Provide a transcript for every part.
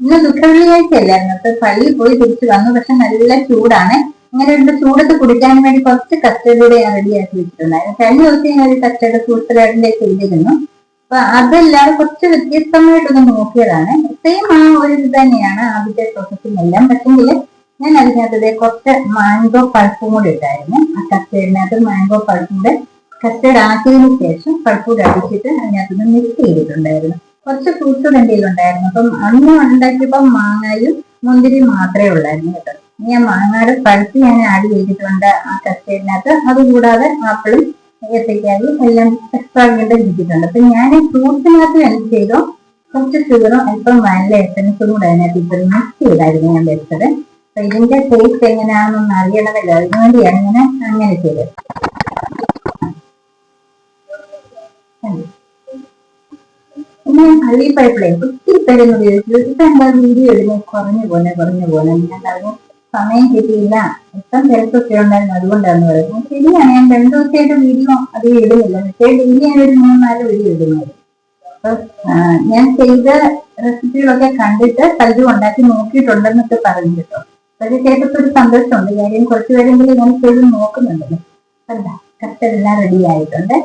ഇന്ന് ദുഃഖവെള്ളിയാഴ്ചയല്ലായിരുന്നു. അപ്പൊ പള്ളിയിൽ പോയി തിരിച്ചു വന്നു. പക്ഷെ നല്ല ചൂടാണ്. അങ്ങനെ ഒരു ചൂടത്ത് കുടിക്കാൻ വേണ്ടി കുറച്ച് കസ്റ്റർഡ് കൂടെ ഞാൻ റെഡിയാക്കി വെച്ചിട്ടുണ്ടായിരുന്നു. കഴിഞ്ഞ ദിവസം ഞാൻ ഒരു കസ്റ്റർഡ് ഫ്രൂട്ട്സ് ചെയ്തിരുന്നു. അപ്പൊ അതല്ലാതെ കുറച്ച് വ്യത്യസ്തമായിട്ടൊന്ന് നോക്കിയതാണ്. സെയിം ആ ഒരു ഇത് തന്നെയാണ് ആദ്യത്തെ പ്രോസസ്സിംഗ് എല്ലാം. പക്ഷെങ്കിൽ ഞാൻ അതിനകത്ത് കുറച്ച് മാംഗോ പൾപ്പും കൂടി ഇട്ടായിരുന്നു. ആ കസ്റ്റേർഡിനകത്ത് മാംഗോ പൾപ്പും കൂടെ കസ്റ്റേർഡ് ആക്കിയതിനു ശേഷം പൾപ്പൂടെ അടിച്ചിട്ട് അതിനകത്തുനിന്ന് മിക്സ് ചെയ്തിട്ടുണ്ടായിരുന്നു. കുറച്ച് ഫ്രൂട്ട്സ് എൻ്റെ കയ്യിലുണ്ടായിരുന്നു. അപ്പം അന്ന് ഉണ്ടാക്കിയപ്പോൾ മാങ്ങയും മുന്തിരി മാത്രമേ ഉള്ളായിരുന്നു കേട്ടോ. ഞാൻ മാങ്ങയുടെ പൾപ്പ് ഞാൻ ആഡ് ചെയ്തിട്ടുണ്ട് ആ കസ്റ്റേർഡിനകത്ത്. അതുകൂടാതെ ആപ്പിളും ഏത്തക്കായും എല്ലാം എക്സ്ട്രാ വേണ്ട ഇരിച്ചിട്ടുണ്ട്. അപ്പൊ ഞാൻ ഫ്രൂട്ട്സിനകത്ത് എന്ത് ചെയ്തോ കുറച്ച് ഷുഗറും അല്പം വാനില എസൻസും കൂടെ അതിനകത്ത് ഇപ്പൊ മിക്സ് ചെയ്തായിരുന്നു ഞാൻ വെച്ചത്. അപ്പൊ ഇതിന്റെ ടേസ്റ്റ് എങ്ങനെയാണെന്നൊന്ന് അറിയണമല്ലോ, അതിനുവേണ്ടിയാണ് ഞാൻ അങ്ങനെ ചെയ്തത്. പിന്നെ പള്ളി പൈപ്പിളേ ഒത്തിരി പേരൊന്ന് ഉപയോഗിച്ചു. ഇപ്പൊ എന്താ വീഡിയോ ഇടുന്നത് കുറഞ്ഞു പോലെ ഞാൻ പറഞ്ഞു സമയം കിട്ടിയില്ല, ഇപ്പം തിരക്കൊക്കെ ഉണ്ടായിരുന്നു, അതുകൊണ്ടാണ് പറയുന്നത്. ശരിയാണ്, ഞാൻ 2 ദിവസമായിട്ട് വീഡിയോ അത് ഇടുന്നില്ല. പക്ഷേ ഡെയിലി ഞാൻ ഒരു 3-4 വീഡിയോ ഇടുന്നത്. അപ്പൊ ഞാൻ ചെയ്ത റെസിപ്പികളൊക്കെ കണ്ടിട്ട് പലരും ഉണ്ടാക്കി നോക്കിയിട്ടുണ്ടെന്നൊക്കെ പറഞ്ഞു കേട്ടോ. അതൊക്കെ കേട്ടപ്പോ ഒരു സന്തോഷമുണ്ട്. കാര്യം കുറച്ച് പേരെങ്കിലും ഞാൻ ചെയ്ത് നോക്കുന്നുണ്ടല്ലോ. അല്ല കസ്റ്റർഡ് എല്ലാം റെഡി ആയിട്ടുണ്ട്.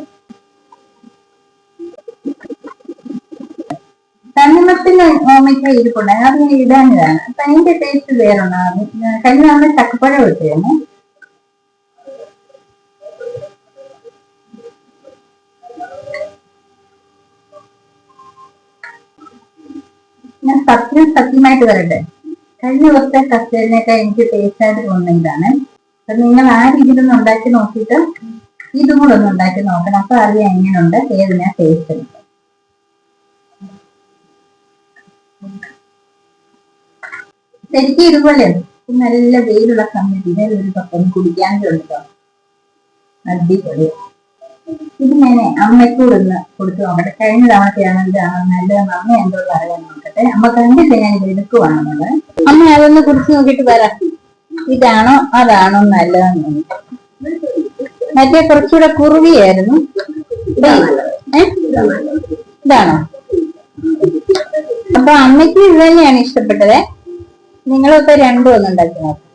തണ്ണിമത്തിന് ഓമയ്ക്ക ഇരിപ്പുണ്ടായിരുന്നു, അത് ഞാൻ ഇടാഞ്ഞതാണ്. അപ്പൊ അതിന്റെ ടേസ്റ്റ് വേറൊന്നാണ്. കഴിഞ്ഞ തവണ ചക്കപ്പഴം ഇട്ടായിരുന്നു. ഞാൻ സത്യമായിട്ട് പറയട്ടെ, കഴിഞ്ഞ ദിവസത്തെ കസ്റ്റേർഡിനൊക്കെ എനിക്ക് ടേസ്റ്റ് ആയിട്ട് തോന്നുന്നതാണ്. അപ്പൊ നിങ്ങൾ ആ രീതിയിലൊന്ന് ഉണ്ടാക്കി നോക്കിയിട്ട് ഇതും കൂടെ ഒന്ന് ഉണ്ടാക്കി നോക്കണം. അപ്പൊ അറിയാം എങ്ങനെയുണ്ട്, ഏതിനാ ടേസ്റ്റ് ഉണ്ട്. ശരിക്കും ഇതുപോലെ നല്ല വെയിലുള്ള സമയത്ത് ഇതൊരു കപ്പം കുടിക്കാനുണ്ടോ, അടിപൊളി. ഇത് ഞാൻ അമ്മയ്ക്കൂടെ ഒന്ന് കൊടുത്തു നോക്കട്ടെ. കഴിഞ്ഞ തവണത്തെയാണ് ഇതാണ് നല്ലതെന്ന് അമ്മ എന്തോ പറയാൻ നോക്കട്ടെ. അമ്മ കണ്ടിട്ട് ഞാൻ ഇത് എടുക്കുവാണെന്നുള്ളത്. അമ്മ അതൊന്ന് കുടിച്ച് നോക്കിയിട്ട് പറയാം, ഇതാണോ അതാണോ നല്ലതെന്ന്. മറ്റേ കുറച്ചുകൂടെ കുറുവിയായിരുന്നു, ഇതാണോ? അപ്പൊ അമ്മയ്ക്ക് ഇത് തന്നെയാണ് ഇഷ്ടപ്പെട്ടത്. നിങ്ങളിപ്പോ രണ്ടും ഒന്ന് ഉണ്ടാക്കി നോക്കാം.